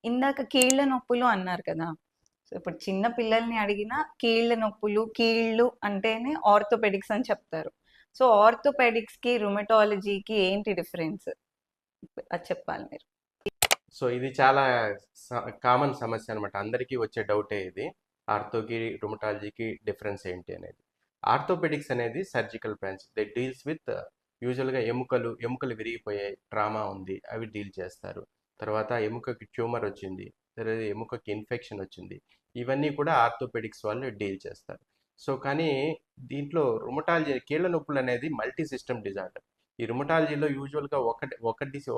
ఇందాక కీళ్ళ నొప్పులు అన్నారు కదా! సో, ఇప్పుడు చిన్న పిల్లల్ని అడిగినా కీళ్ళ నొప్పులు, కీళ్ళు అంటేనే ఆర్థోపెడిక్స్ అని చెప్తారు. సో, ఆర్థోపెడిక్స్‌కి, రుమటాలజీకి ఏంటి డిఫరెన్స్? అది చెప్పాలి మీరు. సో ఇది చాలా కామన్ సమస్య అనమాట. అందరికీ వచ్చే డౌటే ఇది. ఆర్థోకి రుమటాలజీకి డిఫరెన్స్ ఏంటి అనేది. ఆర్థోపెడిక్స్ అనేది surgical branch. They deals with యూజువల్గా ఎముకలు విరిగిపోయాయి, ట్రామా ఉంది, అవి డీల్ చేస్తారు. తర్వాత ఎముకకి ట్యూమర్ వచ్చింది, తర్వాత ఎముకకి ఇన్ఫెక్షన్ వచ్చింది, ఇవన్నీ కూడా ఆర్థోపెడిక్స్ వాళ్ళు డీల్ చేస్తారు. సో కానీ దీంట్లో రుమటాలజీ కీళ్ళ నొప్పులు అనేది మల్టీ సిస్టమ్ డిజార్డర్. ఈ రుమటాలజీలో యూజువల్గా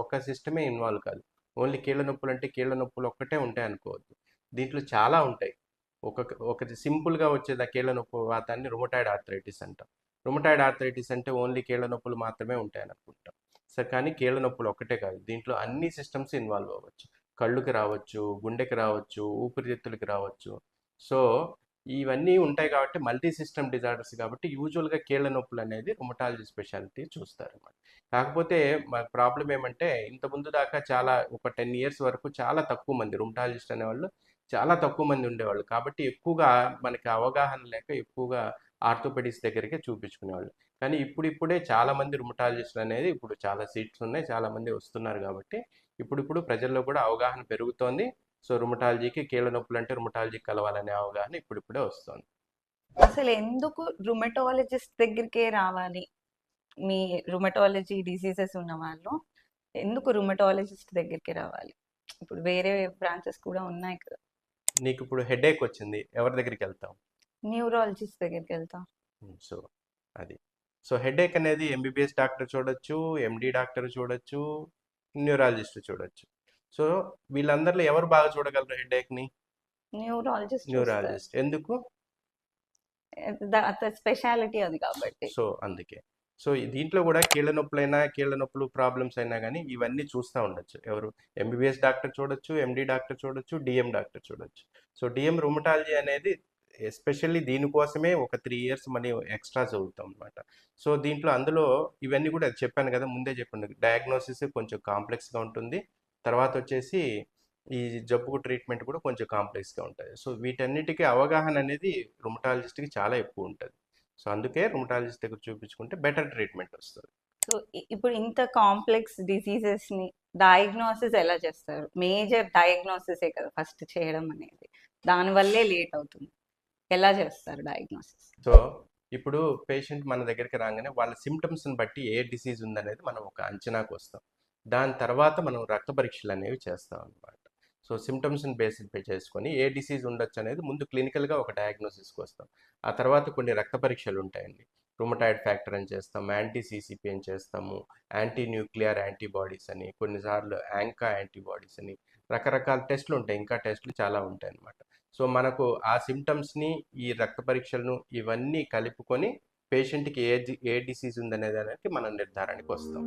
ఒక సిస్టమే ఇన్వాల్వ్ కాదు. ఓన్లీ కీళ్ళ నొప్పులు అంటే కీళ్ళ నొప్పులు ఒక్కటే ఉంటాయి అనుకోవద్దు. దీంట్లో చాలా ఉంటాయి. ఒకటి సింపుల్గా వచ్చేది ఆ కీళ్ళ నొప్పి వాతాన్ని రుమటాయిడ్ ఆర్థరైటిస్ అంటాం. రుమటాయిడ్ ఆర్థరైటిస్ అంటే ఓన్లీ కీళ్ళ నొప్పులు మాత్రమే ఉంటాయని అనుకుంటాం. సరే, కానీ కీళ్ళ నొప్పులు ఒక్కటే కాదు, దీంట్లో అన్ని సిస్టమ్స్ ఇన్వాల్వ్ అవ్వచ్చు. కళ్ళుకి రావచ్చు, గుండెకి రావచ్చు, ఊపిరితిత్తులకి రావచ్చు. సో ఇవన్నీ ఉంటాయి కాబట్టి మల్టీ సిస్టమ్ డిజార్డర్స్ కాబట్టి యూజువల్గా కీళ్ళ నొప్పులు అనేది రుమటాలజీ స్పెషాలిటీ చూస్తారు అన్నమాట. కాకపోతే మా ప్రాబ్లం ఏమంటే ఇంత ముందు దాకా చాలా ఒక 10 ఇయర్స్ వరకు చాలా తక్కువ మంది రుమటాలజిస్ట్ అనేవాళ్ళు చాలా తక్కువ మంది ఉండేవాళ్ళు. కాబట్టి ఎక్కువగా మనకి అవగాహన లేక ఎక్కువగా ఆర్థోపెడిక్స్ దగ్గరికే చూపించుకునేవాళ్ళు. కానీ ఇప్పుడిప్పుడే చాలా మంది రుమటాలజిస్టులు అనేది ఇప్పుడు చాలా సీట్స్ ఉన్నాయి, చాలా మంది వస్తున్నారు కాబట్టి ఇప్పుడిప్పుడు ప్రజల్లో కూడా అవగాహన పెరుగుతోంది. సో రుమటాలజీకి కీళ్ళ నొప్పులు అంటే రుమటాలజీకి కలవాలనే అవగాహన ఇప్పుడిప్పుడే వస్తుంది. అసలు ఎందుకు రుమటాలజిస్ట్ దగ్గరికే రావాలి? మీ రుమటాలజీ డిసీజెస్ ఉన్న వాళ్ళు ఎందుకు రుమటాలజిస్ట్ దగ్గరికి రావాలి? ఇప్పుడు వేరే బ్రాంచెస్ కూడా ఉన్నాయి కదా. నీకు ఇప్పుడు హెడేక్ వచ్చింది, ఎవరి దగ్గరికి వెళ్తాం? న్యూరాలజిస్ట్ దగ్గరికి వెళ్తాం. సో అది సో హెడేక్ అనేది ఎంబీబీఎస్ డాక్టర్ చూడొచ్చు, ఎండి డాక్టర్ చూడొచ్చు, న్యూరాలజిస్ట్ చూడొచ్చు. సో వీళ్ళందరిలో ఎవరు బాగా చూడగలరు హెడేక్ని? న్యూరాలజిస్ట్ చూస్తారు. న్యూరాలజిస్ట్. ఎందుకు? స్పెషాలిటీ అది కాబట్టి. సో అందుకే సో దీంట్లో కూడా కీళ్ళ నొప్పులు ప్రాబ్లమ్స్ అయినా కానీ ఇవన్నీ చూస్తూ ఉండొచ్చు. ఎవరు? ఎంబీబీఎస్ డాక్టర్ చూడొచ్చు, ఎండి డాక్టర్ చూడొచ్చు, డిఎం డాక్టర్ చూడొచ్చు. సో డిఎం రుమటాలజీ అనేది ఎస్పెషల్లీ దీనికోసమే ఒక 3 ఇయర్స్ మనీ ఎక్స్ట్రా చదువుతాం అనమాట. సో దీంట్లో అందులో ఇవన్నీ కూడా చెప్పాను కదా, ముందే చెప్పండి, డయాగ్నోసిస్ కొంచెం కాంప్లెక్స్గా ఉంటుంది. తర్వాత వచ్చేసి ఈ జబ్బుకు ట్రీట్మెంట్ కూడా కొంచెం కాంప్లెక్స్గా ఉంటుంది. సో వీటన్నిటికీ అవగాహన అనేది రుమటాలజిస్ట్కి చాలా ఎక్కువ ఉంటుంది. సో అందుకే రుమటాలజిస్ట్ దగ్గర చూపించుకుంటే బెటర్ ట్రీట్మెంట్ వస్తుంది. సో ఇప్పుడు ఇంత కాంప్లెక్స్ డిసీజెస్ ని డయాగ్నోసిస్ ఎలా చేస్తారు? మేజర్ డయాగ్నోసిసే కదా ఫస్ట్ చేయడం అనేది, దానివల్లే లేట్ అవుతుంది. ఎలా చేస్తారు డయాగ్నోసిస్? సో ఇప్పుడు పేషెంట్ మన దగ్గరికి రాగానే వాళ్ళ సిమ్టమ్స్ని బట్టి ఏ డిసీజ్ ఉందనేది మనం ఒక అంచనాకు వస్తాం. దాని తర్వాత మనం రక్త పరీక్షలు అనేవి చేస్తాం అన్నమాట. సో సిమ్టమ్స్ని బేసిఫై చేసుకొని ఏ డిసీజ్ ఉండొచ్చు అనేది ముందు క్లినికల్గా ఒక డయాగ్నోసిస్కి వస్తాం. ఆ తర్వాత కొన్ని రక్త పరీక్షలు ఉంటాయండి. రుమటాయిడ్ ఫ్యాక్టర్ అని చేస్తాం, యాంటీ సిసిపి అని చేస్తాము, యాంటీ న్యూక్లియర్ యాంటీబాడీస్ అని, కొన్నిసార్లు యాంకా యాంటీబాడీస్ అని, రకరకాల టెస్టులు ఉంటాయి. ఇంకా టెస్టులు చాలా ఉంటాయి అన్నమాట. సో మనకు ఆ సిమ్టమ్స్ని, ఈ రక్త పరీక్షలను ఇవన్నీ కలుపుకొని పేషెంట్కి ఏ డిసీజ్ ఉందనే దానికి మనం నిర్ధారణకి వస్తాం.